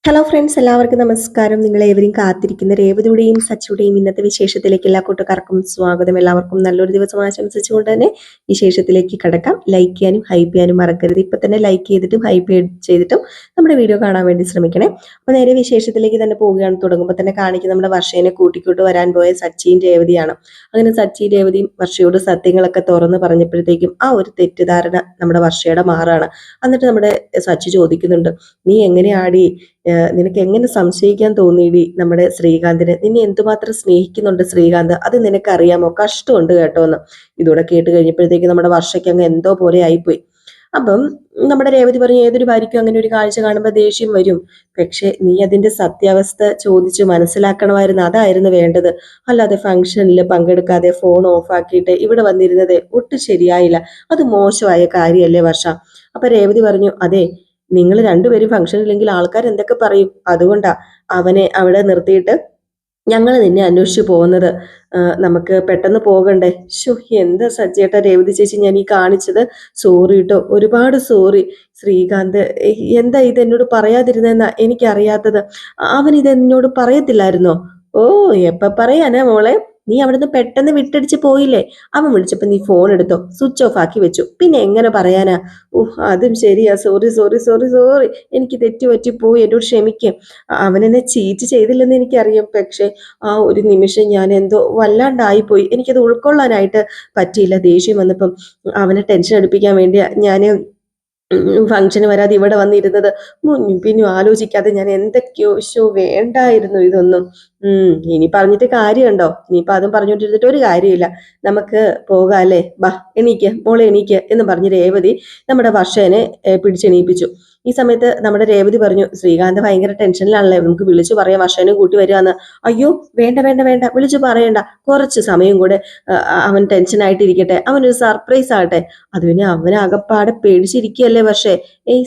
Hello friends, എല്ലാവർക്കും നമസ്കാരം. നിങ്ങളേവരും കാത്തിരിക്കുന്ന രേവതിയുടെയും സച്ചിയുടെയും ഇന്നത്തെ വിശേഷത്തിലേക്ക് എല്ലാ കൂട്ടുകാർക്കും സ്വാഗതം. എല്ലാവർക്കും നല്ലൊരു ദിവസം ആശംസിച്ചുകൊണ്ട് തന്നെ വിശേഷത്തിലേക്ക് കടക്കാം. ലൈക്ക് ചെയ്യാനും ഹൈപ്പ് ചെയ്യാനും മറക്കരുത്. ഇപ്പൊ തന്നെ ലൈക്ക് ചെയ്തിട്ടും ഹൈപ്പ് ചെയ്തിട്ടും നമ്മുടെ വീഡിയോ കാണാൻ വേണ്ടി ശ്രമിക്കണേ. അപ്പൊ നേരെ വിശേഷത്തിലേക്ക് തന്നെ പോവുകയാണ്. തുടങ്ങുമ്പോൾ തന്നെ കാണിക്കുന്ന നമ്മുടെ വർഷേനെ കൂട്ടിക്കൂട്ട് വരാൻ പോയ സച്ചിയും രേവതിയാണ്. അങ്ങനെ സച്ചി രേവതിയും വർഷയോട് സത്യങ്ങളൊക്കെ തുറന്ന് പറഞ്ഞപ്പോഴത്തേക്കും ആ ഒരു തെറ്റിദ്ധാരണ നമ്മുടെ വർഷയുടെ മാറാണ്. എന്നിട്ട് നമ്മുടെ സച്ചി ചോദിക്കുന്നുണ്ട്, നീ എങ്ങനെയാടി, നിനക്ക് എങ്ങനെ സംശയിക്കാൻ തോന്നിയിടി നമ്മുടെ ശ്രീകാന്തിനെ? നിന്നെ എന്തുമാത്രം സ്നേഹിക്കുന്നുണ്ട് ശ്രീകാന്ത്, അത് നിനക്കറിയാമോ? കഷ്ടമുണ്ട് കേട്ടോ എന്ന്. ഇതോടെ കേട്ട് കഴിഞ്ഞപ്പോഴത്തേക്ക് നമ്മുടെ വർഷയ്ക്ക് അങ്ങ് എന്തോ പോലെ ആയിപ്പോയി. അപ്പം നമ്മുടെ രേവതി പറഞ്ഞു, ഏതൊരു ഭാര്യയ്ക്കും അങ്ങനെ ഒരു കാഴ്ച കാണുമ്പോൾ ദേഷ്യം വരും. പക്ഷെ നീ അതിന്റെ സത്യാവസ്ഥ ചോദിച്ചു മനസ്സിലാക്കണമായിരുന്നു, അതായിരുന്നു വേണ്ടത്. അല്ലാതെ ഫംഗ്ഷനിൽ പങ്കെടുക്കാതെ ഫോൺ ഓഫ് ആക്കിയിട്ട് ഇവിടെ വന്നിരുന്നത് ഒട്ടും ശരിയായില്ല. അത് മോശമായ കാര്യമല്ലേ വർഷ? അപ്പൊ രേവതി പറഞ്ഞു, അതെ, നിങ്ങൾ രണ്ടുപേരും ഫംഗ്ഷനില്ലെങ്കിൽ ആൾക്കാർ എന്തൊക്കെ പറയും, അതുകൊണ്ടാ അവനെ അവിടെ നിർത്തിയിട്ട് ഞങ്ങൾ നിന്നെ അന്വേഷിച്ചു പോകുന്നത്. നമുക്ക് പെട്ടെന്ന് പോകണ്ടേ? ശോ, എന്താ സജ്ജേട്ട രേവതി ചേച്ചി ഞാൻ ഈ കാണിച്ചത്? സോറി കേട്ടോ, ഒരുപാട് സോറി. ശ്രീകാന്ത് എന്താ ഇത് എന്നോട് പറയാതിരുന്നെന്നാ എനിക്കറിയാത്തത്. അവൻ ഇത് എന്നോട് പറയത്തില്ലായിരുന്നോ? ഓ, എപ്പ പറയാനാ മോളെ? നീ അവിടുന്ന് പെട്ടെന്ന് വിട്ടടിച്ച് പോയില്ലേ? അവൻ വിളിച്ചപ്പോ നീ ഫോൺ എടുത്തോ, സ്വിച്ച് ഓഫ് ആക്കി വെച്ചു, പിന്നെ എങ്ങനെ പറയാനാ? അതും ശരിയാ. സോറി സോറി സോറി സോറി, എനിക്ക് തെറ്റുപറ്റി പോയി, എന്നോട് ക്ഷമിക്കും. അവനെന്നെ ചീറ്റ് ചെയ്തില്ലെന്ന് എനിക്കറിയാം. പക്ഷെ ആ ഒരു നിമിഷം ഞാൻ എന്തോ വല്ലാണ്ടായിപ്പോയി. എനിക്കത് ഉൾക്കൊള്ളാനായിട്ട് പറ്റിയില്ല. ദേഷ്യം വന്നപ്പം അവനെ ടെൻഷൻ അടുപ്പിക്കാൻ വേണ്ടിയാ ഞാൻ ഫംഗ്ഷന് വരാതെ ഇവിടെ വന്നിരുന്നത്. മുന്നും പിന്നും ആലോചിക്കാതെ ഞാൻ എന്തൊക്കെയോ വേണ്ടായിരുന്നു ഇതൊന്നും. ഇനി പറഞ്ഞിട്ട് കാര്യമുണ്ടോ? ഇനിയിപ്പൊ അതും പറഞ്ഞുകൊണ്ടിരുന്നിട്ട് ഒരു കാര്യമില്ല. നമുക്ക് പോകാം അല്ലേ? ബാ, എണീക്ക് മോളെ, എണീക്ക് എന്ന് പറഞ്ഞ് രേവതി നമ്മുടെ വർഷേനെ പിടിച്ചെണീപ്പിച്ചു. ഈ സമയത്ത് നമ്മുടെ രേവതി പറഞ്ഞു, ശ്രീകാന്ത് ഭയങ്കര ടെൻഷനിലാണല്ലേ, നമുക്ക് വിളിച്ചു പറയാം വർഷേനെ കൂട്ടി വരികയെന്ന്. അയ്യോ, വേണ്ട വേണ്ട വേണ്ട, വിളിച്ചു പറയണ്ട. കുറച്ച് സമയം കൂടെ അവൻ ടെൻഷനായിട്ടിരിക്കട്ടെ, അവനൊരു സർപ്രൈസ് ആകട്ടെ. അത് പിന്നെ അവനാകപ്പാടെ പേടിച്ചിരിക്കുകയല്ലേ വർഷേ.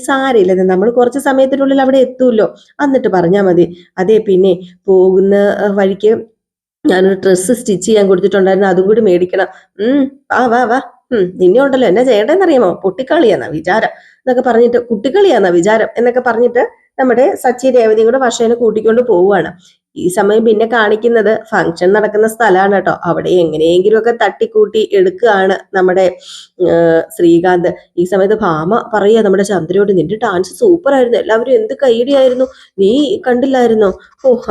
സാരമില്ലെന്ന്, നമ്മൾ കുറച്ച് സമയത്തിനുള്ളിൽ അവിടെ എത്തൂല്ലോ, എന്നിട്ട് പറഞ്ഞാൽ മതി. അതെ, പിന്നെ പോകുന്ന വഴിക്ക് ഞാനൊരു ഡ്രസ്സ് സ്റ്റിച്ച് ചെയ്യാൻ കൊടുത്തിട്ടുണ്ടായിരുന്നു, അതും കൂടി മേടിക്കണം. വാ വാ വാ. നിന്നെ ഉണ്ടല്ലോ എന്നാ ചെയ്യണ്ടെന്നറിയാമോ? പൊട്ടിക്കളിയാന്നാ വിചാരം എന്നൊക്കെ പറഞ്ഞിട്ട്, കുട്ടിക്കളിയാന്നാ വിചാരം എന്നൊക്കെ പറഞ്ഞിട്ട് നമ്മുടെ സച്ചി രേവതിയും കൂടെ വർഷേനെ കൂട്ടിക്കൊണ്ട് പോവുകയാണ്. ഈ സമയം പിന്നെ കാണിക്കുന്നത് ഫംഗ്ഷൻ നടക്കുന്ന സ്ഥലമാണ് കേട്ടോ. അവിടെ എങ്ങനെയെങ്കിലും ഒക്കെ തട്ടിക്കൂട്ടി എടുക്കുകയാണ് നമ്മുടെ ശ്രീകാന്ത്. ഈ സമയത്ത് ഭാമ പറയുക നമ്മുടെ ചന്ദ്രയോട്, നിന്റെ ഡാൻസ് സൂപ്പർ ആയിരുന്നു, എല്ലാവരും എന്ത് കൈയടിയായിരുന്നു, നീ കണ്ടില്ലായിരുന്നോ?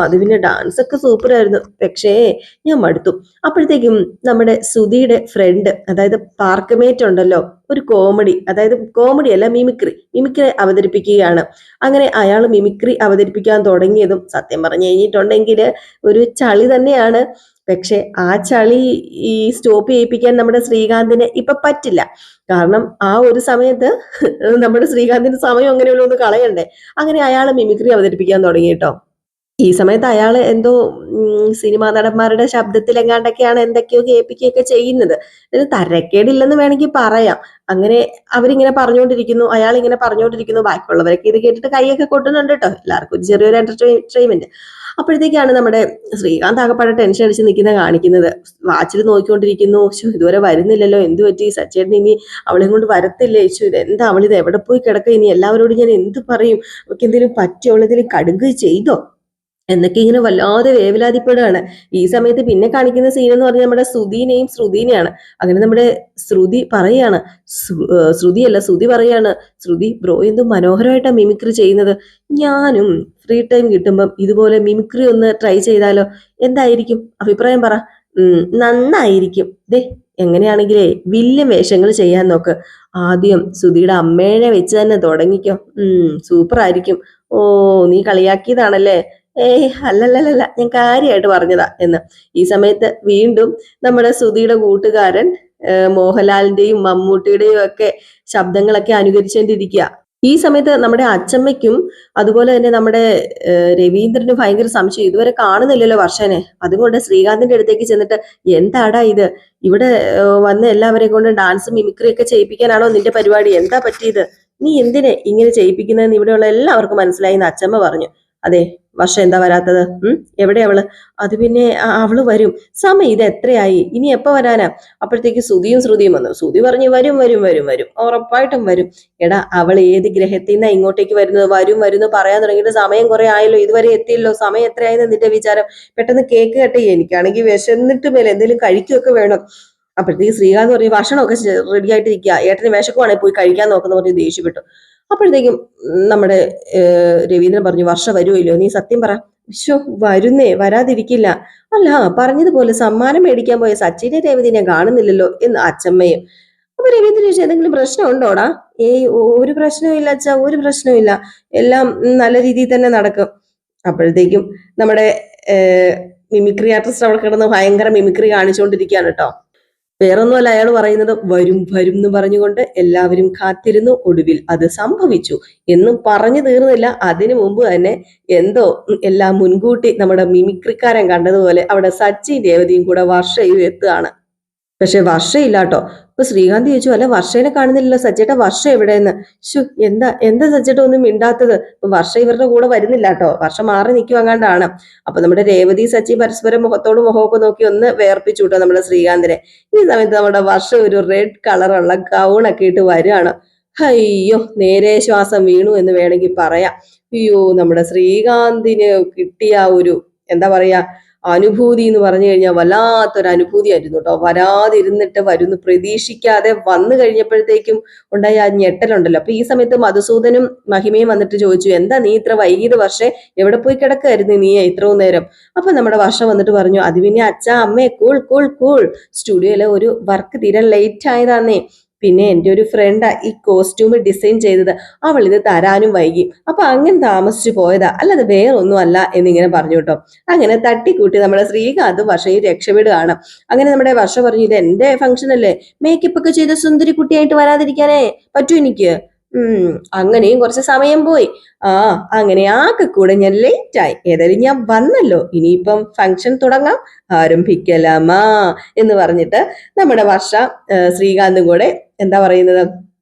അത് പിന്നെ ഡാൻസ് ഒക്കെ സൂപ്പർ ആയിരുന്നു, പക്ഷേ ഞാൻ മടുത്തു. അപ്പോഴത്തേക്കും നമ്മുടെ സുധിയുടെ ഫ്രണ്ട്, അതായത് പാർക്ക്മേറ്റ് ഉണ്ടല്ലോ, ഒരു കോമഡി, അതായത് കോമഡി അല്ല, മിമിക്രി അവതരിപ്പിക്കുകയാണ്. അങ്ങനെ അയാൾ മിമിക്രി അവതരിപ്പിക്കാൻ തുടങ്ങിയതും സത്യം പറഞ്ഞു കഴിഞ്ഞിട്ടുണ്ടെങ്കിൽ ഒരു ചളി തന്നെയാണ്. പക്ഷെ ആ ചളി ഈ സ്റ്റോപ്പ് ചെയ്യിപ്പിക്കാൻ നമ്മുടെ ശ്രീകാന്തിന് ഇപ്പൊ പറ്റില്ല. കാരണം ആ ഒരു സമയത്ത് നമ്മുടെ ശ്രീകാന്തിന്റെ സമയം അങ്ങനെയുള്ള ഒന്ന് കളയണ്ടേ. അങ്ങനെ അയാൾ മിമിക്രി അവതരിപ്പിക്കാൻ തുടങ്ങി കേട്ടോ. ഈ സമയത്ത് അയാൾ എന്തോ സിനിമാ നടന്മാരുടെ ശബ്ദത്തിലെങ്ങാണ്ടൊക്കെയാണ് എന്തൊക്കെയോ കേൾപ്പിക്കുകയൊക്കെ ചെയ്യുന്നത്. ഇത് തരക്കേടില്ലെന്ന് വേണമെങ്കിൽ പറയാം. അങ്ങനെ അവരിങ്ങനെ പറഞ്ഞുകൊണ്ടിരിക്കുന്നു, അയാൾ ഇങ്ങനെ പറഞ്ഞുകൊണ്ടിരിക്കുന്നു, ബാക്കിയുള്ളവരൊക്കെ ഇത് കേട്ടിട്ട് കൈയൊക്കെ കൊട്ടുന്നുണ്ട് കേട്ടോ. എല്ലാവർക്കും ഒരു ചെറിയൊരു എന്റർടൈൻമെന്റ്. അപ്പോഴത്തേക്കാണ് നമ്മുടെ ശ്രീകാന്ത് ആകപ്പാടെ ടെൻഷൻ അടിച്ച് നിൽക്കുന്ന കാണിക്കുന്നത്. വാച്ചിൽ നോക്കിക്കൊണ്ടിരിക്കുന്നു, ഇതുവരെ വരുന്നില്ലല്ലോ, എന്ത് പറ്റി? സച്ചേട്ടൻ ഇനി അവളെയും കൊണ്ട് വരത്തില്ലേ? എന്താ അവളിത് എവിടെ പോയി കിടക്കുക? ഇനി എല്ലാവരോടും ഞാൻ എന്ത് പറയും? അവൾക്ക് എന്തെങ്കിലും പറ്റി, അവളെന്തെങ്കിലും കടുങ്ക് ചെയ്തോ എന്നൊക്കെ ഇങ്ങനെ വല്ലാതെ വേവലാതിപ്പെടുകയാണ്. ഈ സമയത്ത് പിന്നെ കാണിക്കുന്ന സീൻ എന്ന് പറഞ്ഞാൽ നമ്മുടെ ശ്രുതിനെയും ശ്രുതിനെയാണ്. അങ്ങനെ നമ്മുടെ ശ്രുതി പറയാണ്, ശ്രുതി പറയാണ്, ശ്രുതി ബ്രോ എന്ത് മനോഹരമായിട്ടാണ് മിമിക്രി ചെയ്യുന്നത്. ഞാനും ഫ്രീ ടൈം കിട്ടുമ്പം ഇതുപോലെ മിമിക്രി ഒന്ന് ട്രൈ ചെയ്താലോ? എന്തായിരിക്കും അഭിപ്രായം പറ. നന്നായിരിക്കും. ദേ, എങ്ങനെയാണെങ്കിലേ വില്ലൻ വേഷങ്ങൾ ചെയ്യാൻ നോക്ക്. ആദ്യം ശ്രുതിയുടെ അമ്മേനെ വെച്ച് തന്നെ തുടങ്ങിക്കോ. സൂപ്പർ ആയിരിക്കും. ഓ, നീ കളിയാക്കിയതാണല്ലേ? അല്ലല്ലല്ല, ഞാൻ കാര്യമായിട്ട് പറഞ്ഞതാ എന്ന്. ഈ സമയത്ത് വീണ്ടും നമ്മുടെ ശ്രുതിയുടെ കൂട്ടുകാരൻ മോഹൻലാലിന്റെയും മമ്മൂട്ടിയുടെയും ഒക്കെ ശബ്ദങ്ങളൊക്കെ അനുകരിച്ചുകൊണ്ടിരിക്കുക. ഈ സമയത്ത് നമ്മുടെ അച്ചമ്മയ്ക്കും അതുപോലെ തന്നെ നമ്മുടെ രവീന്ദ്രനും ഭയങ്കര സംശയം, ഇതുവരെ കാണുന്നില്ലല്ലോ വർഷനെ. അതുകൊണ്ട് ശ്രീകാന്തിന്റെ അടുത്തേക്ക് ചെന്നിട്ട്, എന്താടാ ഇത്, ഇവിടെ വന്ന് എല്ലാവരെയും കൊണ്ട് ഡാൻസ് മിമിക്രി ഒക്കെ ചെയ്യിപ്പിക്കാനാണോ നിന്റെ പരിപാടി? എന്താ പറ്റിയത്? നീ എന്തിനെ ഇങ്ങനെ ചെയ്യിപ്പിക്കുന്നതെന്ന് ഇവിടെയുള്ള എല്ലാവർക്കും മനസ്സിലായി എന്ന് അച്ചമ്മ പറഞ്ഞു. അതെ, വർഷം എന്താ വരാത്തത്? എവിടെ അവള്? അത് പിന്നെ അവള് വരും. സമയം ഇത് എത്രയായി? ഇനി എപ്പോ വരാനാ? അപ്പോഴത്തേക്ക് ശ്രുതിയും വന്നു. ശ്രുതി പറഞ്ഞു വരും വരും വരും വരും, ഉറപ്പായിട്ടും വരും. എടാ, അവൾ ഏത് ഗ്രഹത്തിൽ നിന്നാ ഇങ്ങോട്ടേക്ക് വരുന്നത്? വരും വരുന്നു പറയാൻ തുടങ്ങിയിട്ട് സമയം കുറെ ആയല്ലോ, ഇതുവരെ എത്തിയല്ലോ. സമയം എത്രയായെന്ന് നിന്റെ വിചാരം? പെട്ടെന്ന് കേക്ക് കട്ട്. എനിക്കാണെങ്കിൽ വിശന്നിട്ട് മേലെ എന്തെങ്കിലും കഴിക്കുകയൊക്കെ വേണം. അപ്പോഴത്തേക്ക് ശ്രീകാന്ത് പറഞ്ഞു ഭക്ഷണമൊക്കെ റെഡി ആയിട്ടിരിക്കുക, ഏട്ടന് വിശക്കുവാണെങ്കിൽ പോയി കഴിക്കാൻ നോക്കുന്ന പറഞ്ഞ് ദേഷ്യപ്പെട്ടു. അപ്പോഴത്തേക്കും നമ്മുടെ രവീന്ദ്രൻ പറഞ്ഞു വർഷ വരുമല്ലോ, നീ സത്യം പറ. ശോ, വരുന്നേ, വരാതിരിക്കില്ല. അല്ല, പറഞ്ഞതുപോലെ സമ്മാനം മേടിക്കാൻ പോയ സച്ചിനെ രേവതി ഞാൻ കാണുന്നില്ലല്ലോ എന്ന് അച്ചമ്മയും. അപ്പൊ രവീന്ദ്രൻ ചോദിച്ചു എന്തെങ്കിലും പ്രശ്നം ഉണ്ടോടാ? ഏയ്, ഒരു പ്രശ്നവും ഇല്ല അച്ഛാ, ഒരു പ്രശ്നവും ഇല്ല, എല്ലാം നല്ല രീതിയിൽ തന്നെ നടക്കും. അപ്പോഴത്തേക്കും നമ്മുടെ മിമിക്രി ആർട്ടിസ്റ്റ് അവിടെ കിടന്ന് ഭയങ്കര മിമിക്രി കാണിച്ചുകൊണ്ടിരിക്കുകയാണ് കേട്ടോ. വേറൊന്നുമല്ല, അയാൾ പറയുന്നത് വരും വരും എന്ന് പറഞ്ഞുകൊണ്ട് എല്ലാവരും കാത്തിരുന്നു. ഒടുവിൽ അത് സംഭവിച്ചു എന്നും പറഞ്ഞു തീർന്നില്ല. അതിനു മുമ്പ് തന്നെ എന്തോ എല്ലാം മുൻകൂട്ടി നമ്മുടെ മിമിക്രിക്കാരൻ കണ്ടതുപോലെ അവിടെ സച്ചിൻ രേവതിയും കൂടെ വർഷയും എത്തുകയാണ്. പക്ഷെ വർഷയില്ല കേട്ടോ. ഇപ്പൊ ശ്രീകാന്ത് ചോദിച്ചു, അല്ല വർഷേനെ കാണുന്നില്ലല്ലോ സച്ചേട്ട, വർഷ എവിടെയെന്ന്. ശു, എന്താ സച്ചേട്ട ഒന്നും മിണ്ടാത്തത്? ഇപ്പൊ വർഷ ഇവരുടെ കൂടെ വരുന്നില്ല കേട്ടോ, വർഷ മാറി നിൽക്കും അങ്ങാണ്ടാണ്. അപ്പൊ നമ്മുടെ രേവതി സച്ചി പരസ്പരം മുഖത്തോട് മുഖമൊക്കെ നോക്കി ഒന്ന് വേർപ്പിച്ചു കേട്ടോ നമ്മുടെ ശ്രീകാന്തിനെ. ഈ സമയത്ത് നമ്മുടെ വർഷ ഒരു റെഡ് കളറുള്ള ഗൗണൊക്കെ ഇട്ട് വരികയാണ്. അയ്യോ, നേരെ ശ്വാസം വീണു എന്ന് വേണമെങ്കിൽ പറയാം. അയ്യോ, നമ്മുടെ ശ്രീകാന്തിന് കിട്ടിയ ഒരു എന്താ പറയാ അനുഭൂതി എന്ന് പറഞ്ഞു കഴിഞ്ഞാൽ വല്ലാത്തൊരു അനുഭൂതി ആയിരുന്നു കേട്ടോ. വരാതിരുന്നിട്ട് വരുന്നു, പ്രതീക്ഷിക്കാതെ വന്നു കഴിഞ്ഞപ്പോഴത്തേക്കും ഉണ്ടായ ആ ഞെട്ടലുണ്ടല്ലോ. അപ്പൊ ഈ സമയത്ത് മധുസൂദനും മഹിമയും വന്നിട്ട് ചോദിച്ചു, എന്താ നീ ഇത്ര വൈകിയത് വർഷേ, എവിടെ പോയി കിടക്കായിരുന്നു നീ ഇത്രയും നേരം? അപ്പൊ നമ്മുടെ വർഷ വന്നിട്ട് പറഞ്ഞു, അത് പിന്നെ അച്ഛാ അമ്മേ കൂൾ കൂൾ കൂൾ, സ്റ്റുഡിയോയിലെ ഒരു വർക്ക് തീരെ ലേറ്റ് ആയതാന്നേ. പിന്നെ എൻ്റെ ഒരു ഫ്രണ്ടാ ഈ കോസ്റ്റ്യൂം ഡിസൈൻ ചെയ്തത്, അവൾ ഇത് തരാനും വൈകി, അപ്പൊ അങ്ങനെ താമസിച്ചു പോയതാ, അല്ലാതെ വേറെ ഒന്നും അല്ല എന്നിങ്ങനെ പറഞ്ഞു കേട്ടോ. അങ്ങനെ തട്ടിക്കൂട്ടി നമ്മുടെ ശ്രീകാന്ത് വർഷയും രക്ഷപ്പെടുകയാണ്. അങ്ങനെ നമ്മുടെ വർഷ പറഞ്ഞു, ഇത് എന്റെ ഫംഗ്ഷൻ അല്ലേ, മേക്കപ്പ് ഒക്കെ ചെയ്ത് സുന്ദരി കുട്ടിയായിട്ട് വരാതിരിക്കാനേ പറ്റൂ എനിക്ക്. അങ്ങനെയും കുറച്ച് സമയം പോയി. അങ്ങനെ ആകെ കൂടെ ഞാൻ ലേറ്റ് ആയി. ഏതായാലും ഞാൻ വന്നല്ലോ, ഇനിയിപ്പം ഫംഗ്ഷൻ തുടങ്ങാം, ആരംഭിക്കലാമാ എന്ന് പറഞ്ഞിട്ട് നമ്മുടെ വർഷ ശ്രീകാന്തും കൂടെ എന്താ പറയുന്നത്,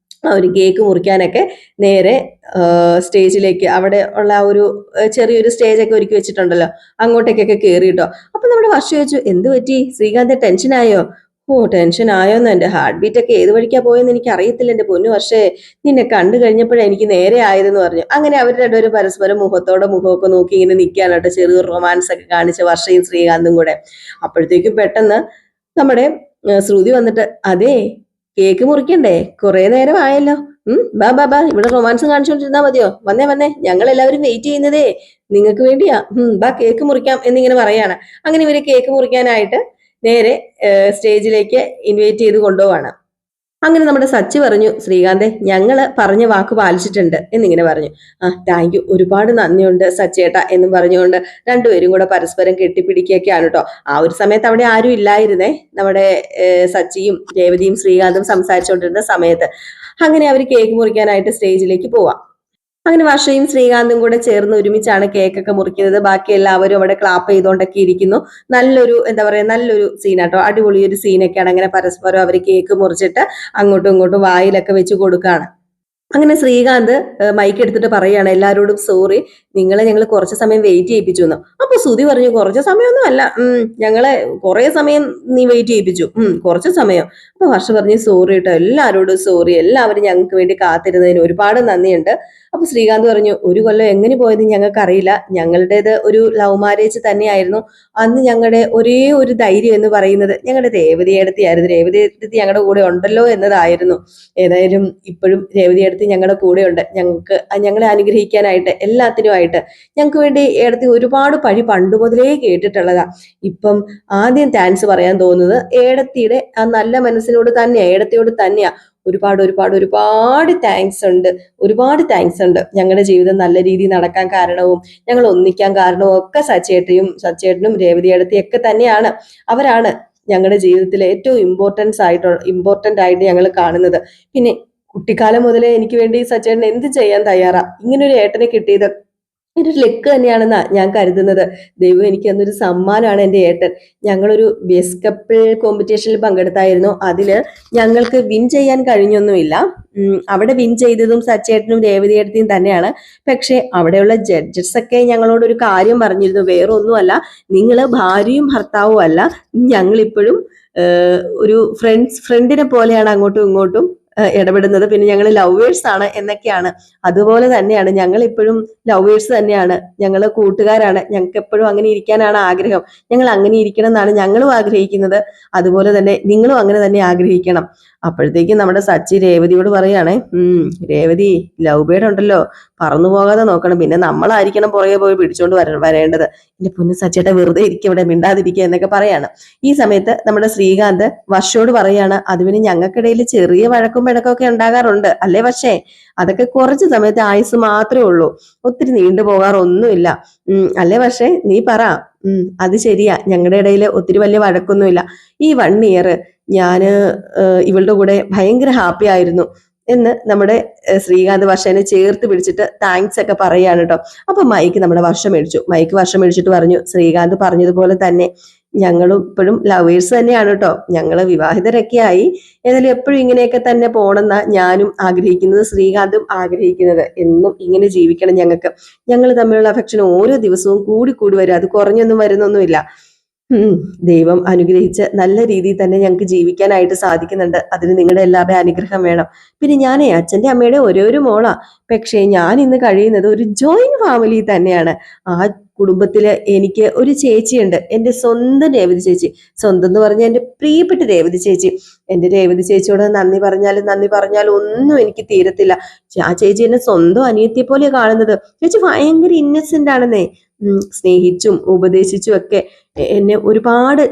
ഒരു കേക്ക് മുറിക്കാനൊക്കെ നേരെ സ്റ്റേജിലേക്ക്, അവിടെ ഉള്ള ഒരു ചെറിയൊരു സ്റ്റേജൊക്കെ ഒരുക്കി വെച്ചിട്ടുണ്ടല്ലോ, അങ്ങോട്ടേക്കൊക്കെ കയറി കേട്ടോ. അപ്പൊ നമ്മുടെ വർഷ ചോദിച്ചു, എന്ത് പറ്റി ശ്രീകാന്ത്, ടെൻഷനായോ? ഓ, ടെൻഷൻ ആയോന്ന്, എന്റെ ഹാർട്ട് ബീറ്റ് ഒക്കെ ഏത് വഴിക്കാ പോയെന്ന് എനിക്ക് അറിയത്തില്ല എന്റെ പൊന്നു വർഷേ, നിന്നെ കണ്ടു കഴിഞ്ഞപ്പോഴേ എനിക്ക് നേരെ ആയതെന്ന് പറഞ്ഞു. അങ്ങനെ അവർ രണ്ടുപേരും പരസ്പരം മുഖത്തോടെ മുഖമൊക്കെ നോക്കി ഇങ്ങനെ നിൽക്കാനായിട്ട് ചെറിയ റൊമാൻസ് ഒക്കെ കാണിച്ച വർഷയും ശ്രീകാന്തും കൂടെ. അപ്പോഴത്തേക്കും പെട്ടെന്ന് നമ്മുടെ ശ്രുതി വന്നിട്ട്, അതെ കേക്ക് മുറിക്കണ്ടേ, കുറെ നേരം ആയല്ലോ, ബാ ബാ ബാ, ഇവിടെ റൊമാൻസ് കാണിച്ചുകൊണ്ടിരുന്നാ മതിയോ, വന്നേ ഞങ്ങൾ എല്ലാവരും വെയിറ്റ് ചെയ്യുന്നതേ നിങ്ങൾക്ക് വേണ്ടിയാ, ബാ കേക്ക് മുറിക്കാം എന്നിങ്ങനെ പറയാണ്. അങ്ങനെ ഇവര് കേക്ക് മുറിക്കാനായിട്ട് നേരെ സ്റ്റേജിലേക്ക് ഇൻവൈറ്റ് ചെയ്ത് കൊണ്ടുപോവാണ്. അങ്ങനെ നമ്മുടെ സച്ചി പറഞ്ഞു, ശ്രീകാന്തെ ഞങ്ങള് പറഞ്ഞ വാക്ക് പാലിച്ചിട്ടുണ്ട് എന്നിങ്ങനെ പറഞ്ഞു. താങ്ക് യു, ഒരുപാട് നന്ദിയുണ്ട് സച്ചേട്ട എന്നും പറഞ്ഞുകൊണ്ട് രണ്ടുപേരും കൂടെ പരസ്പരം കെട്ടിപ്പിടിക്കുകയൊക്കെയാണ് കേട്ടോ. ആ ഒരു സമയത്ത് അവിടെ ആരും ഇല്ലായിരുന്നേ, നമ്മുടെ സച്ചിയും രേവതിയും ശ്രീകാന്തും സംസാരിച്ചുകൊണ്ടിരുന്ന സമയത്ത്. അങ്ങനെ അവർ കേക്ക് മുറിക്കാനായിട്ട് സ്റ്റേജിലേക്ക് പോവാം. അങ്ങനെ വർഷയും ശ്രീകാന്തും കൂടെ ചേർന്ന് ഒരുമിച്ചാണ് കേക്കൊക്കെ മുറിക്കുന്നത്. ബാക്കി എല്ലാവരും അവിടെ ക്ലാപ്പ് ചെയ്തുകൊണ്ടൊക്കെ ഇരിക്കുന്നു. നല്ലൊരു എന്താ പറയാ, നല്ലൊരു സീനാട്ടോ, അടിപൊളി ഒരു സീനൊക്കെയാണ്. അങ്ങനെ പരസ്പരം അവർ കേക്ക് മുറിച്ചിട്ട് അങ്ങോട്ടും ഇങ്ങോട്ടും വായിലൊക്കെ വെച്ച് കൊടുക്കുകയാണ്. അങ്ങനെ ശ്രീകാന്ത് മൈക്ക് എടുത്തിട്ട് പറയുകയാണ്, എല്ലാവരോടും സോറി, നിങ്ങളെ ഞങ്ങൾ കുറച്ച് സമയം വെയിറ്റ് ചെയ്യിപ്പിച്ചു എന്ന്. അപ്പൊ ശ്രുതി പറഞ്ഞു, കുറച്ച് സമയമൊന്നും അല്ല, ഞങ്ങളെ കുറെ സമയം നീ വെയിറ്റ് ചെയ്യിപ്പിച്ചു, കുറച്ച് സമയം. അപ്പൊ വർഷ പറഞ്ഞു, സോറി കേട്ടോ, എല്ലാവരോടും സോറി, എല്ലാവരും ഞങ്ങൾക്ക് വേണ്ടി കാത്തിരുന്നതിന് ഒരുപാട് നന്ദിയുണ്ട്. അപ്പൊ ശ്രീകാന്ത് പറഞ്ഞു, ഒരു കൊല്ലം എങ്ങനെ പോയത് ഞങ്ങൾക്ക് അറിയില്ല, ഞങ്ങളുടേത് ഒരു ലവ് മാരേജ് തന്നെയായിരുന്നു. അന്ന് ഞങ്ങളുടെ ഒരേ ഒരു ധൈര്യം എന്ന് പറയുന്നത് ഞങ്ങളുടെ രേവതിയെടുത്തിയായിരുന്നു. രേവതിയെടുത്തി ഞങ്ങളുടെ കൂടെ ഉണ്ടല്ലോ എന്നതായിരുന്നു. ഏതായാലും ഇപ്പോഴും രേവതിയെടുത്തി ഞങ്ങളുടെ കൂടെ ഉണ്ട്. ഞങ്ങളെ അനുഗ്രഹിക്കാനായിട്ട് എല്ലാത്തിനുമായിട്ട് ഞങ്ങൾക്ക് വേണ്ടി ഏടത്തി ഒരുപാട് പഴി പണ്ട് മുതലേ കേട്ടിട്ടുള്ളതാ. ഇപ്പം ആദ്യം താങ്ക്സ് പറയാൻ തോന്നുന്നത് ഏടത്തിയുടെ ആ നല്ല മനസ്സിനോട് തന്നെയാ, ഏടത്തിയോട് തന്നെയാ. ഒരുപാട് ഒരുപാട് ഒരുപാട് താങ്ക്സ് ഉണ്ട്. ഞങ്ങളുടെ ജീവിതം നല്ല രീതിയിൽ നടക്കാൻ കാരണവും ഞങ്ങൾ ഒന്നിക്കാൻ കാരണവും ഒക്കെ സച്ചേട്ടനും രേവതിയെടുത്തിയൊക്കെ തന്നെയാണ്. അവരാണ് ഞങ്ങളുടെ ജീവിതത്തിലെ ഏറ്റവും ഇമ്പോർട്ടന്റ് ആയിട്ട് ഞങ്ങൾ കാണുന്നത്. പിന്നെ കുട്ടിക്കാലം മുതലേ എനിക്ക് വേണ്ടി സച്ചേട്ടൻ എന്ത് ചെയ്യാൻ തയ്യാറാ. ഇങ്ങനൊരു ഏട്ടനെ കിട്ടിയത് ഒരു ലക്ക് തന്നെയാണെന്നാ ഞാൻ കരുതുന്നത്. ദൈവം എനിക്ക് അന്നൊരു സമ്മാനമാണ് എൻ്റെ ഏട്ടൻ. ഞങ്ങളൊരു ബെസ്റ്റ് കപ്പിൾ കോമ്പറ്റീഷനിൽ പങ്കെടുത്തായിരുന്നു. അതില് ഞങ്ങൾക്ക് വിൻ ചെയ്യാൻ കഴിഞ്ഞൊന്നുമില്ല. അവിടെ വിൻ ചെയ്തതും സച്ചേട്ടനും രേവതിയേട്ടത്തിയും തന്നെയാണ്. പക്ഷെ അവിടെയുള്ള ജഡ്ജസ് ഒക്കെ ഞങ്ങളോട് ഒരു കാര്യം പറഞ്ഞിരുന്നു. വേറെ ഒന്നുമല്ല, നിങ്ങള് ഭാര്യയും ഭർത്താവും അല്ല, ഞങ്ങളിപ്പോഴും ഒരു ഫ്രണ്ടിനെ പോലെയാണ് അങ്ങോട്ടും ഇങ്ങോട്ടും ഇടപെടുന്നത്. പിന്നെ ഞങ്ങൾ ലവേഴ്സ് ആണ് എന്നൊക്കെയാണ്. അതുപോലെ തന്നെയാണ്, ഞങ്ങൾ ഇപ്പോഴും ലവേഴ്സ് തന്നെയാണ്, ഞങ്ങൾ കൂട്ടുകാരാണ്. ഞങ്ങൾക്ക് എപ്പോഴും അങ്ങനെ ഇരിക്കാനാണ് ആഗ്രഹം. ഞങ്ങൾ അങ്ങനെ ഇരിക്കണം എന്നാണ് ഞങ്ങളും ആഗ്രഹിക്കുന്നത്. അതുപോലെ തന്നെ നിങ്ങളും അങ്ങനെ തന്നെ ആഗ്രഹിക്കണം. അപ്പോഴത്തേക്കും നമ്മുടെ സച്ചി രേവതിയോട് പറയുകയാണേ, രേവതി, ലവ് ബേർഡ് ഉണ്ടല്ലോ, പറന്നു പോകാതെ നോക്കണം. പിന്നെ നമ്മളായിരിക്കണം പുറകെ പോയി പിടിച്ചോണ്ട് വരേണ്ടത്. എന്റെ പൊന്നു സച്ചിയേട്ട, വെറുതെ ഇരിക്കുക, ഇവിടെ മിണ്ടാതിരിക്കുക എന്നൊക്കെ പറയാണ്. ഈ സമയത്ത് നമ്മുടെ ശ്രീകാന്ത് വർഷയോട് പറയാണ്, അത് പിന്നെ ഞങ്ങൾക്കിടയിൽ ചെറിയ വഴക്കും പിണക്കമൊക്കെ ഉണ്ടാകാറുണ്ട് അല്ലേ പക്ഷേ, അതൊക്കെ കുറച്ച് സമയത്തെ ആയുസ് മാത്രമേ ഉള്ളൂ, ഒത്തിരി നീണ്ടു പോകാറൊന്നുമില്ല അല്ലേ പക്ഷേ, നീ പറ. അത് ശരിയാ, ഞങ്ങളുടെ ഇടയിൽ ഒത്തിരി വലിയ വഴക്കൊന്നുമില്ല. ഈ 1 ഇയർ ഞാന് ഇവളുടെ കൂടെ ഭയങ്കര ഹാപ്പി ആയിരുന്നു എന്ന് നമ്മുടെ ശ്രീകാന്ത് വർഷനെ ചേർത്ത് പിടിച്ചിട്ട് താങ്ക്സ് ഒക്കെ പറയാണ് കേട്ടോ. അപ്പൊ മൈക്ക് നമ്മുടെ വർഷം മേടിച്ചിട്ട് പറഞ്ഞു, ശ്രീകാന്ത് പറഞ്ഞതുപോലെ തന്നെ ഞങ്ങളും ഇപ്പോഴും ലവേഴ്സ് തന്നെയാണ് കേട്ടോ, ഞങ്ങള് വിവാഹിതരൊക്കെ ആയി, ഏതായാലും എപ്പോഴും ഇങ്ങനെയൊക്കെ തന്നെ പോണെന്നാ ഞാനും ആഗ്രഹിക്കുന്നത്, ശ്രീകാന്തും ആഗ്രഹിക്കുന്നത്. എന്നും ഇങ്ങനെ ജീവിക്കണം ഞങ്ങൾക്ക്. ഞങ്ങൾ തമ്മിലുള്ള അഫെക്ഷൻ ഓരോ ദിവസവും കൂടി കൂടി വരും, അത് കുറഞ്ഞൊന്നും വരുന്നൊന്നുമില്ല. ദൈവം അനുഗ്രഹിച്ച് നല്ല രീതിയിൽ തന്നെ ഞങ്ങൾക്ക് ജീവിക്കാനായിട്ട് സാധിക്കുന്നുണ്ട്. അതിന് നിങ്ങളുടെ എല്ലാവരുടെയും അനുഗ്രഹം വേണം. പിന്നെ ഞാനേ അച്ഛന്റെ അമ്മയുടെ ഒരു മോളാ. പക്ഷേ ഞാൻ ഇന്ന് കഴിയുന്നത് ഒരു ജോയിന്റ് ഫാമിലി തന്നെയാണ്. ആ കുടുംബത്തില് എനിക്ക് ഒരു ചേച്ചിയുണ്ട്, എന്റെ സ്വന്തം രേവതി ചേച്ചി. സ്വന്തം എന്ന് പറഞ്ഞാൽ എന്റെ പ്രിയപ്പെട്ട രേവതി ചേച്ചി. എന്റെ രേവതി ചേച്ചിയോട് നന്ദി പറഞ്ഞാലും ഒന്നും എനിക്ക് തീരത്തില്ല. ആ ചേച്ചി എന്നെ സ്വന്തം അനിയത്തിയെ പോലെ കാണുന്നത്. ചേച്ചി ഭയങ്കര ഇന്നസെന്റ് ആണെന്നേ. സ്നേഹിച്ചും ഉപദേശിച്ചും ഒക്കെ എന്നെ ഒരുപാട്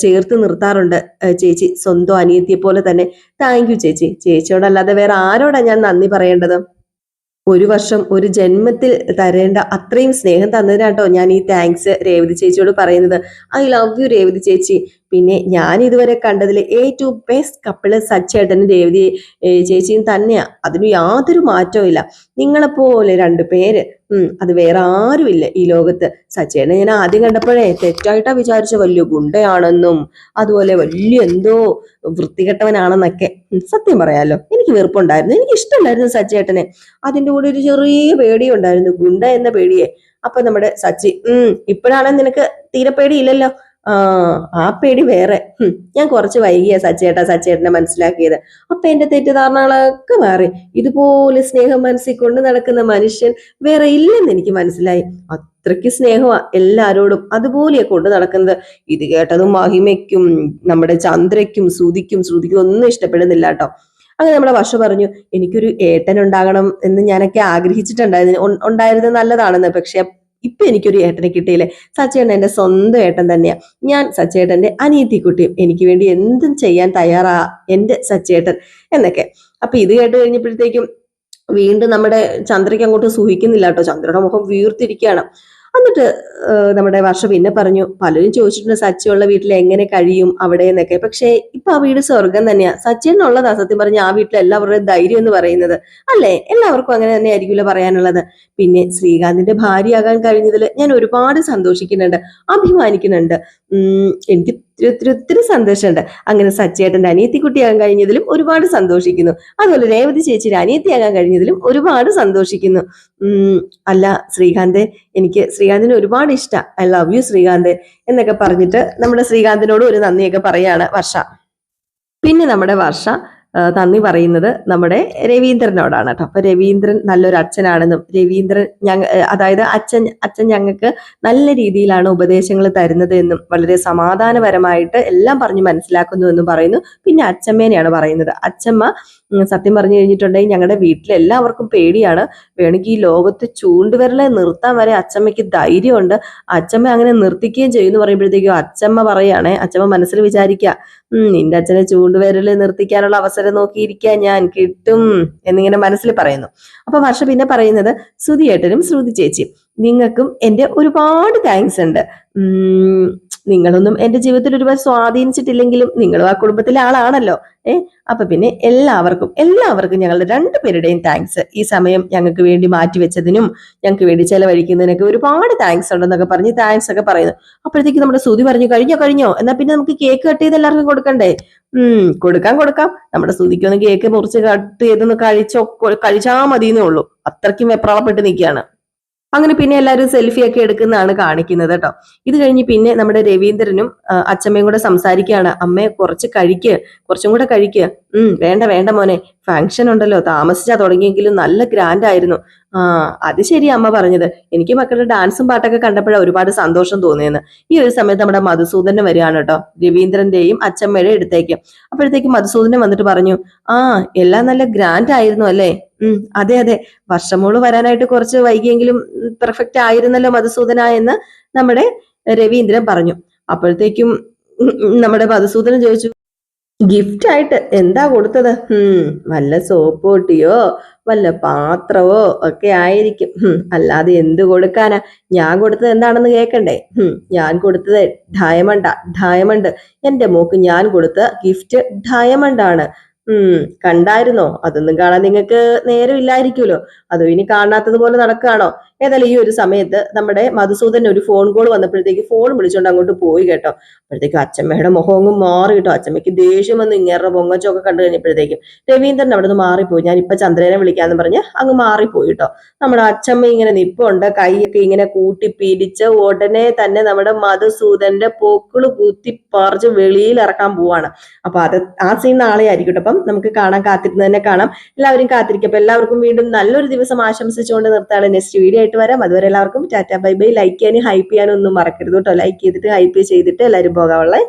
ചേർത്ത് നിർത്താറുണ്ട് ചേച്ചി, സ്വന്തം അനിയത്തിയെ പോലെ തന്നെ. താങ്ക് യു ചേച്ചി. ചേച്ചിയോടല്ലാതെ വേറെ ആരോടാ ഞാൻ നന്ദി പറയേണ്ടത്? ഒരു വർഷം ഒരു ജന്മത്തിൽ തരേണ്ട അത്രയും സ്നേഹം തന്നതിനാട്ടോ ഞാൻ ഈ താങ്ക്സ് രേവതി ചേച്ചിയോട് പറയുന്നത്. ഐ ലവ് യു രേവതി ചേച്ചി. പിന്നെ ഞാൻ ഇതുവരെ കണ്ടതിൽ ഏറ്റവും ബെസ്റ്റ് കപ്പിള് സച്ചേട്ടനും രേവതി ചേച്ചിയും തന്നെയാ. അതിന് യാതൊരു മാറ്റവും ഇല്ല. നിങ്ങളെപ്പോലെ 2 പേര് അത് വേറെ ആരുമില്ല ഈ ലോകത്ത്. സച്ചേട്ടനെ ഞാൻ ആദ്യം കണ്ടപ്പോഴേ തെറ്റായിട്ടാ വിചാരിച്ച, വലിയ ഗുണ്ടയാണെന്നും അതുപോലെ വലിയ എന്തോ വൃത്തികെട്ടവനാണെന്നൊക്കെ. സത്യം പറയാലോ, എനിക്ക് വെറുപ്പുണ്ടായിരുന്നു, എനിക്ക് ഇഷ്ടമല്ലായിരുന്നു സച്ചേട്ടനെ. അതിന്റെ കൂടെ ഒരു ചെറിയ പേടിയും ഉണ്ടായിരുന്നു, ഗുണ്ട എന്ന പേടിയെ. അപ്പൊ നമ്മുടെ സച്ചി, ഇപ്പോഴാണെങ്കിൽ നിനക്ക് തീരെ പേടിയില്ലല്ലോ. ആ പേടി വേറെ. ഞാൻ കുറച്ച് വൈകിയ സച്ചേട്ടനെ മനസ്സിലാക്കിയത്. അപ്പൊ എന്റെ തെറ്റിദ്ധാരണകളൊക്കെ മാറി. ഇതുപോലെ സ്നേഹം മനസ്സിൽ കൊണ്ട് നടക്കുന്ന മനുഷ്യൻ വേറെ ഇല്ലെന്ന് എനിക്ക് മനസ്സിലായി. അത്രയ്ക്ക് സ്നേഹമാ എല്ലാരോടും, അതുപോലെയാ കൊണ്ട് നടക്കുന്നത്. ഇത് കേട്ടതും മഹിമയ്ക്കും നമ്മുടെ ചന്ദ്രയ്ക്കും ശ്രുതിക്കും ഒന്നും ഇഷ്ടപ്പെടുന്നില്ല കേട്ടോ. അങ്ങനെ നമ്മുടെ വർഷ പറഞ്ഞു, എനിക്കൊരു ഏട്ടൻ ഉണ്ടാകണം എന്ന് ഞാനൊക്കെ ഉണ്ടായിരുന്നത് നല്ലതാണെന്ന്. പക്ഷെ ഇപ്പൊ എനിക്കൊരു ഏട്ടനെ കിട്ടിയില്ലേ. സച്ചേട്ടൻ എന്റെ സ്വന്തം ഏട്ടൻ തന്നെയാ. ഞാൻ സച്ചേട്ടന്റെ അനിയത്തിക്കുട്ടിയും. എനിക്ക് വേണ്ടി എന്തും ചെയ്യാൻ തയ്യാറാ എന്റെ സച്ചേട്ടൻ എന്നൊക്കെ. അപ്പൊ ഇത് കേട്ട് കഴിഞ്ഞപ്പോഴത്തേക്കും വീണ്ടും നമ്മുടെ ചന്ദ്രയ്ക്ക് അങ്ങോട്ട് സൂഹിക്കുന്നില്ല കേട്ടോ. ചന്ദ്രയുടെ മുഖം വീർത്തിരിക്കുകയാണ്. എന്നിട്ട് നമ്മുടെ വർഷ പിന്നെ പറഞ്ഞു, പലരും ചോദിച്ചിട്ടുണ്ട് സച്ചിയുള്ള വീട്ടിൽ എങ്ങനെ കഴിയും അവിടെ എന്നൊക്കെ. പക്ഷെ ഇപ്പൊ ആ വീട് സ്വർഗം തന്നെയാ. സച്ചിനുള്ളതാ സത്യം പറഞ്ഞ ആ വീട്ടിൽ എല്ലാവരുടെയും ധൈര്യം എന്ന് പറയുന്നത് അല്ലേ. എല്ലാവർക്കും അങ്ങനെ തന്നെ ആയിരിക്കുമല്ലോ പറയാനുള്ളത്. പിന്നെ ശ്രീകാന്തിന്റെ ഭാര്യയാകാൻ കഴിഞ്ഞതിൽ ഞാൻ ഒരുപാട് സന്തോഷിക്കുന്നുണ്ട്, അഭിമാനിക്കുന്നുണ്ട്. എനിക്ക് ഒത്തിരി സന്തോഷമുണ്ട്. അങ്ങനെ സച്ചേട്ടന്റെ അനിയത്തിക്കുട്ടിയാകാൻ കഴിഞ്ഞതിലും ഒരുപാട് സന്തോഷിക്കുന്നു. അതുപോലെ രേവതി ചേച്ചിയുടെ അനിയത്തിയാകാൻ കഴിഞ്ഞതിലും ഒരുപാട് സന്തോഷിക്കുന്നു. അല്ല ശ്രീകാന്ത്, എനിക്ക് ശ്രീകാന്തിന് ഒരുപാട് ഇഷ്ടം. ഐ ലവ് യു ശ്രീകാന്ത് എന്നൊക്കെ പറഞ്ഞിട്ട് നമ്മുടെ ശ്രീകാന്തിനോട് ഒരു നന്ദിയൊക്കെ പറയാണ് വർഷ. പിന്നെ നമ്മുടെ വർഷ നന്ദി പറയുന്നത് നമ്മുടെ രവീന്ദ്രനോടാണ് കേട്ടോ. അപ്പൊ രവീന്ദ്രൻ നല്ലൊരു അച്ഛനാണെന്നും രവീന്ദ്രൻ അതായത് അച്ഛൻ ഞങ്ങൾക്ക് നല്ല രീതിയിലാണ് ഉപദേശങ്ങൾ തരുന്നത് എന്നും വളരെ സമാധാനപരമായിട്ട് എല്ലാം പറഞ്ഞ് മനസ്സിലാക്കുന്നു എന്നും പറയുന്നു. പിന്നെ അച്ഛമ്മേനെയാണ് പറയുന്നത്. അച്ഛമ്മ സത്യം പറഞ്ഞു കഴിഞ്ഞിട്ടുണ്ടെങ്കിൽ ഞങ്ങളുടെ വീട്ടിൽ എല്ലാവർക്കും പേടിയാണ്. വേണമെങ്കിൽ ഈ ലോകത്ത് ചൂണ്ടുവിരലെ നിർത്താൻ വരെ അച്ഛമ്മയ്ക്ക് ധൈര്യമുണ്ട്. അച്ഛമ്മ അങ്ങനെ നിർത്തിക്കുകയും ചെയ്യുമെന്ന് പറയുമ്പോഴത്തേക്കും അച്ഛമ്മ പറയുകയാണേ, അച്ഛമ്മ മനസ്സിൽ വിചാരിക്കുക, നിന്റെ അച്ഛനെ ചൂണ്ടുവിരല് നിർത്തിക്കാനുള്ള അവസരം നോക്കിയിരിക്കാൻ ഞാൻ കിട്ടും എന്നിങ്ങനെ മനസ്സിൽ പറയുന്നു. അപ്പൊ വർഷ പിന്നെ പറയുന്നത്, ശ്രുതി ഏട്ടനും ശ്രുതി ചേച്ചിയും നിങ്ങൾക്കും എന്റെ ഒരുപാട് താങ്ക്സ് ഉണ്ട്. നിങ്ങളൊന്നും എന്റെ ജീവിതത്തിൽ ഒരുപാട് സ്വാധീനിച്ചിട്ടില്ലെങ്കിലും നിങ്ങളും ആ കുടുംബത്തിലെ ആളാണല്ലോ. അപ്പൊ പിന്നെ എല്ലാവർക്കും ഞങ്ങളുടെ രണ്ടുപേരുടെയും താങ്ക്സ്. ഈ സമയം ഞങ്ങൾക്ക് വേണ്ടി മാറ്റിവെച്ചതിനും ഞങ്ങൾക്ക് വേണ്ടി ചെലവഴിക്കുന്നതിനൊക്കെ ഒരുപാട് താങ്ക്സ് ഉണ്ടെന്നൊക്കെ പറഞ്ഞ് താങ്ക്സ് ഒക്കെ പറയുന്നു. അപ്പോഴത്തേക്ക് നമ്മുടെ ശ്രുതി പറഞ്ഞു, കഴിഞ്ഞോ എന്നാ പിന്നെ നമുക്ക് കേക്ക് കട്ട് ചെയ്ത് എല്ലാവർക്കും കൊടുക്കണ്ടേ? കൊടുക്കാം. നമ്മുടെ ശ്രുതിക്കൊന്ന് കേക്ക് മുറിച്ച് കട്ട് ചെയ്തൊന്ന് കഴിച്ചാ മതിയെന്നേ ഉള്ളൂ. അത്രയ്ക്കും വെപ്രാളപ്പെട്ട് നിൽക്കുകയാണ്. അങ്ങനെ പിന്നെ എല്ലാവരും സെൽഫി ഒക്കെ എടുക്കുന്നതാണ് കാണിക്കുന്നത് കേട്ടോ. ഇത് കഴിഞ്ഞ് പിന്നെ നമ്മുടെ രവീന്ദ്രനും അച്ഛമ്മയും കൂടെ സംസാരിക്കുകയാണ്. അമ്മേ കുറച്ചും കൂടെ കഴിക്കുക. വേണ്ട മോനെ, ഫംഗ്ഷൻ ഉണ്ടല്ലോ, താമസിച്ചാ തുടങ്ങിയെങ്കിലും നല്ല ഗ്രാൻഡ് ആയിരുന്നു. അത് ശരി അമ്മ പറഞ്ഞത്. എനിക്ക് മക്കളുടെ ഡാൻസും പാട്ടൊക്കെ കണ്ടപ്പോഴാണ് ഒരുപാട് സന്തോഷം തോന്നിയെന്ന്. ഈ ഒരു സമയത്ത് നമ്മുടെ മധുസൂദനൻ വരികയാണ് കേട്ടോ, രവീന്ദ്രന്റെയും അച്ഛമ്മയുടെ അടുത്തേക്ക്. അപ്പോഴത്തേക്ക് മധുസൂദനൻ വന്നിട്ട് പറഞ്ഞു, എല്ലാം നല്ല ഗ്രാൻഡ് ആയിരുന്നു അല്ലേ? അതെ, വർഷമോള് വരാനായിട്ട് കുറച്ച് വൈകിയെങ്കിലും പെർഫെക്റ്റ് ആയിരുന്നല്ലോ മധുസൂദന എന്ന് നമ്മുടെ രവീന്ദ്രൻ പറഞ്ഞു. അപ്പോഴത്തേക്കും നമ്മുടെ മധുസൂദനൻ ചോദിച്ചു, ഗിഫ്റ്റ് ആയിട്ട് എന്താ കൊടുത്തത്? വല്ല സോപ്പ് പൊട്ടിയോ വല്ല പാത്രവോ ഒക്കെ ആയിരിക്കും. അല്ലാതെ എന്ത് കൊടുക്കാനാ? ഞാൻ കൊടുത്തത് എന്താണെന്ന് കേൾക്കണ്ടേ? ഞാൻ കൊടുത്തത് ഡയമണ്ട്. എന്റെ മോക്ക് ഞാൻ കൊടുത്ത ഗിഫ്റ്റ് ഡയമണ്ട് ആണ്. കണ്ടായിരുന്നോ? അതൊന്നും കാണാൻ നിങ്ങൾക്ക് നേരമില്ലായിരിക്കുമല്ലോ. അതോ ഇനി കാണാത്തതുപോലെ നടക്കുകയാണോ? ഏതായാലും ഈ ഒരു സമയത്ത് നമ്മുടെ മധുസൂദൻ ഒരു ഫോൺ കോൾ വന്നപ്പോഴത്തേക്ക് ഫോൺ വിളിച്ചോണ്ട് അങ്ങോട്ട് പോയി കേട്ടോ. അപ്പോഴത്തേക്ക് അച്ഛമ്മയുടെ മുഖം അങ്ങ് മാറി കേട്ടോ. അച്ഛമ്മയ്ക്ക് ദേഷ്യം വന്ന് ഇങ്ങേറെ പൊങ്ങച്ചൊക്കെ കണ്ടു കഴിഞ്ഞപ്പോഴത്തേക്കും രവീന്ദ്രൻ അവിടെ നിന്ന് മാറിപ്പോയി. ഞാൻ ഇപ്പൊ ചന്ദ്രനെ വിളിക്കാന്ന് പറഞ്ഞ് അങ്ങ് മാറിപ്പോയി കേട്ടോ. നമ്മുടെ അച്ഛമ്മ ഇങ്ങനെ നിപ്പുണ്ട്, കൈയൊക്കെ ഇങ്ങനെ കൂട്ടി പിടിച്ച് ഉടനെ തന്നെ നമ്മുടെ മധുസൂദന്റെ പൊക്കിള് കുത്തി പറിച്ച് വെളിയിൽ ഇറക്കാൻ പോവാണ്. അപ്പൊ ആ സീൻ നാളെ ആയിരിക്കും. അപ്പം നമുക്ക് കാത്തിരുന്ന് തന്നെ കാണാം. എല്ലാവരും കാത്തിരിക്കും. അപ്പൊ എല്ലാവർക്കും വീണ്ടും നല്ലൊരു ദിവസം ആശംസിച്ചുകൊണ്ട് നിർത്താണ്. നെക്സ്റ്റ് വീഡിയോ ആയിട്ട് വരാം. അതുവരെ എല്ലാവർക്കും ടാറ്റ ബൈ ബൈ. ലൈക്ക് ചെയ്യാനും ഹൈപ്പ് ചെയ്യാനും ഒന്നും മറക്കരുത് കേട്ടോ. ലൈക്ക് ചെയ്തിട്ട് ഹൈപ്പ് ചെയ്തിട്ട് എല്ലാവരും പോകാവുള്ളേ.